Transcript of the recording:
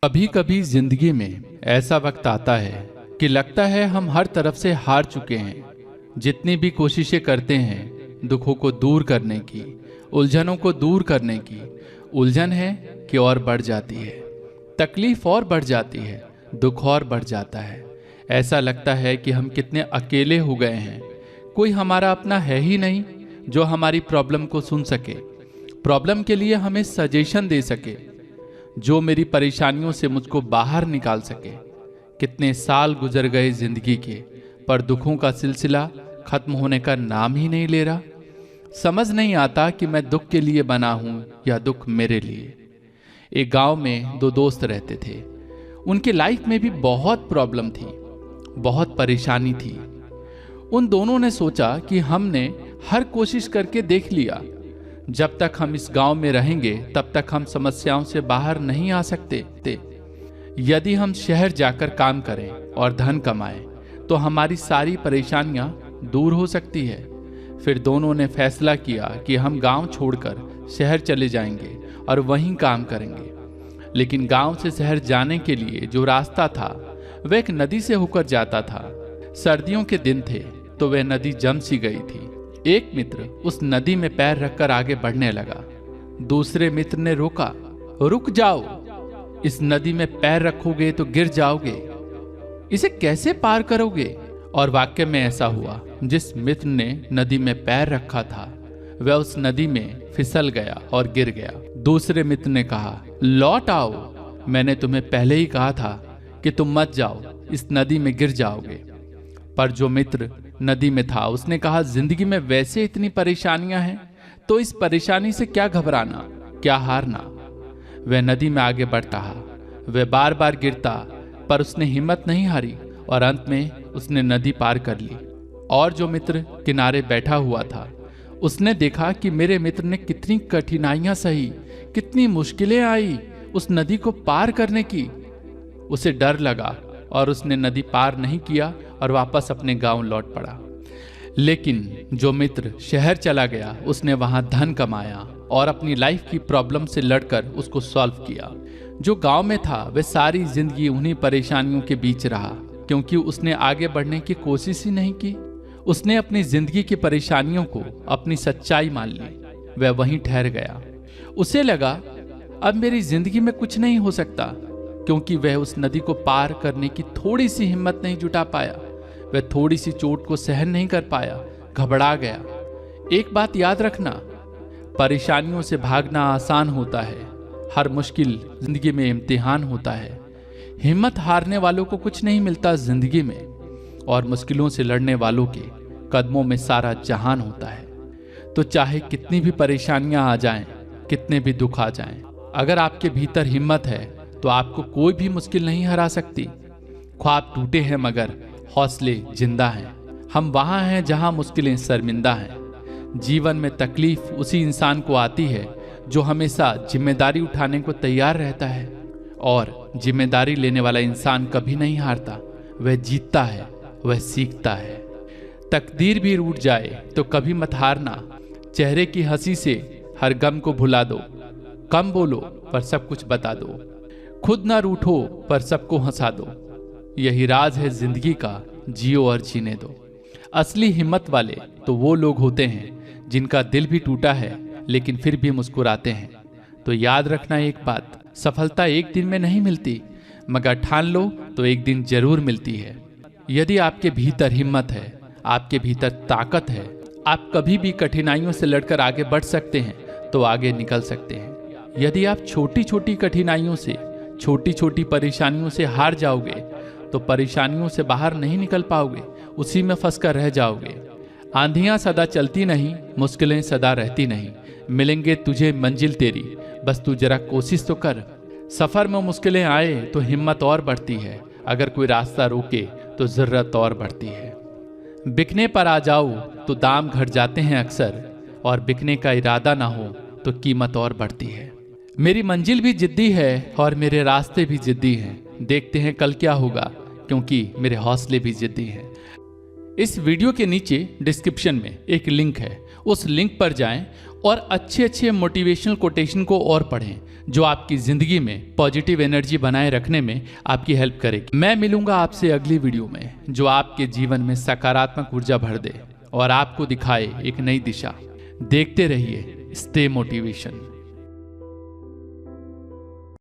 कभी कभी जिंदगी में ऐसा वक्त आता है कि लगता है हम हर तरफ से हार चुके हैं। जितनी भी कोशिशें करते हैं दुखों को दूर करने की, उलझनों को दूर करने की, उलझन है कि और बढ़ जाती है, तकलीफ और बढ़ जाती है, दुख और बढ़ जाता है। ऐसा लगता है कि हम कितने अकेले हो गए हैं। कोई हमारा अपना है ही नहीं जो हमारी प्रॉब्लम को सुन सके, प्रॉब्लम के लिए हमें सजेशन दे सके, जो मेरी परेशानियों से मुझको बाहर निकाल सके। कितने साल गुजर गए जिंदगी के, पर दुखों का सिलसिला खत्म होने का नाम ही नहीं ले रहा। समझ नहीं आता कि मैं दुख के लिए बना हूं या दुख मेरे लिए। एक गांव में दो दोस्त रहते थे। उनके लाइफ में भी बहुत प्रॉब्लम थी, बहुत परेशानी थी। उन दोनों ने सोचा कि हमने हर कोशिश करके देख लिया, जब तक हम इस गांव में रहेंगे तब तक हम समस्याओं से बाहर नहीं आ सकते। यदि हम शहर जाकर काम करें और धन कमाएं तो हमारी सारी परेशानियां दूर हो सकती है। फिर दोनों ने फैसला किया कि हम गांव छोड़कर शहर चले जाएंगे और वहीं काम करेंगे। लेकिन गांव से शहर जाने के लिए जो रास्ता था वह एक नदी से होकर जाता था। सर्दियों के दिन थे तो वह नदी जम सी गई थी। एक मित्र उस नदी में पैर रखकर आगे बढ़ने लगा। दूसरे मित्र ने रोका, रुक जाओ, इस नदी में पैर रखोगे तो गिर जाओगे, इसे कैसे पार करोगे? और वाकई में ऐसा हुआ। जिस मित्र ने नदी में पैर रखा था वह उस नदी में फिसल गया और गिर गया। दूसरे मित्र ने कहा, लौट आओ, मैंने तुम्हें पहले ही कहा था कि तुम मत जाओ, इस नदी में गिर जाओगे। पर जो मित्र नदी में था उसने कहा, जिंदगी में वैसे इतनी परेशानियां हैं तो इस परेशानी से क्या घबराना, क्या हारना। वह नदी में आगे बढ़ता रहा। वह बार बार गिरता पर उसने हिम्मत नहीं हारी और अंत में उसने नदी पार कर ली। और जो मित्र किनारे बैठा हुआ था उसने देखा कि मेरे मित्र ने कितनी कठिनाइयां सही, कितनी मुश्किलें आई उस नदी को पार करने की। उसे डर लगा और उसने नदी पार नहीं किया और वापस अपने गांव लौट पड़ा। लेकिन जो मित्र शहर चला गया उसने वहां धन कमाया और अपनी लाइफ की प्रॉब्लम से लड़कर उसको सॉल्व किया। जो गांव में था वह सारी जिंदगी उन्हीं परेशानियों के बीच रहा, क्योंकि उसने आगे बढ़ने की कोशिश ही नहीं की। उसने अपनी जिंदगी की परेशानियों को अपनी सच्चाई मान ली। वह वहीं ठहर गया। उसे लगा अब मेरी जिंदगी में कुछ नहीं हो सकता, क्योंकि वह उस नदी को पार करने की थोड़ी सी हिम्मत नहीं जुटा पाया। वह थोड़ी सी चोट को सहन नहीं कर पाया, घबरा गया। एक बात याद रखना, परेशानियों से भागना आसान होता है, हर मुश्किल जिंदगी में इम्तिहान होता है। हिम्मत हारने वालों को कुछ नहीं मिलता जिंदगी में, और मुश्किलों से लड़ने वालों के कदमों में सारा जहान होता है। तो चाहे कितनी भी परेशानियां आ जाएं, कितने भी दुख आ जाएं, अगर आपके भीतर हिम्मत है तो आपको कोई भी मुश्किल नहीं हरा सकती। ख्वाब टूटे हैं मगर हौसले जिंदा हैं। हम वहां हैं जहां मुश्किलें शर्मिंदा हैं। जीवन में तकलीफ उसी इंसान को आती है जो हमेशा जिम्मेदारी उठाने को तैयार रहता है, और जिम्मेदारी लेने वाला इंसान कभी नहीं हारता, वह जीतता है, वह सीखता है। तकदीर भी रूठ जाए तो कभी मत हारना। चेहरे की हंसी से हर गम को भुला दो। कम बोलो पर सब कुछ बता दो। खुद ना रूठो पर सबको हंसा दो। यही राज है जिंदगी का, जियो और जीने दो। असली हिम्मत वाले तो वो लोग होते हैं जिनका दिल भी टूटा है लेकिन फिर भी मुस्कुराते हैं। तो याद रखना एक बात, सफलता एक दिन में नहीं मिलती, मगर ठान लो तो एक दिन जरूर मिलती है। यदि आपके भीतर हिम्मत है, आपके भीतर ताकत है, आप कभी भी कठिनाइयों से लड़कर आगे बढ़ सकते हैं, तो आगे निकल सकते हैं। यदि आप छोटी छोटी कठिनाइयों से, छोटी छोटी परेशानियों से हार जाओगे तो परेशानियों से बाहर नहीं निकल पाओगे, उसी में फंसकर रह जाओगे। आंधियां सदा चलती नहीं, मुश्किलें सदा रहती नहीं। मिलेंगे तुझे मंजिल तेरी, बस तू जरा कोशिश तो कर। सफर में मुश्किलें आए तो हिम्मत और बढ़ती है, अगर कोई रास्ता रोके तो जरूरत और बढ़ती है। बिकने पर आ जाओ तो दाम घट जाते हैं अक्सर, और बिकने का इरादा ना हो तो कीमत और बढ़ती है। मेरी मंजिल भी जिद्दी है और मेरे रास्ते भी जिद्दी हैं। देखते हैं कल क्या होगा, क्योंकि मेरे हौसले भी जिद्दी हैं। इस वीडियो के नीचे डिस्क्रिप्शन में एक लिंक है, उस लिंक पर जाएं और अच्छे अच्छे मोटिवेशनल कोटेशन को और पढ़ें, जो आपकी जिंदगी में पॉजिटिव एनर्जी बनाए रखने में आपकी हेल्प करेगी। मैं मिलूंगा आपसे अगली वीडियो में जो आपके जीवन में सकारात्मक ऊर्जा भर दे और आपको दिखाए एक नई दिशा। देखते रहिए स्टे मोटिवेशन।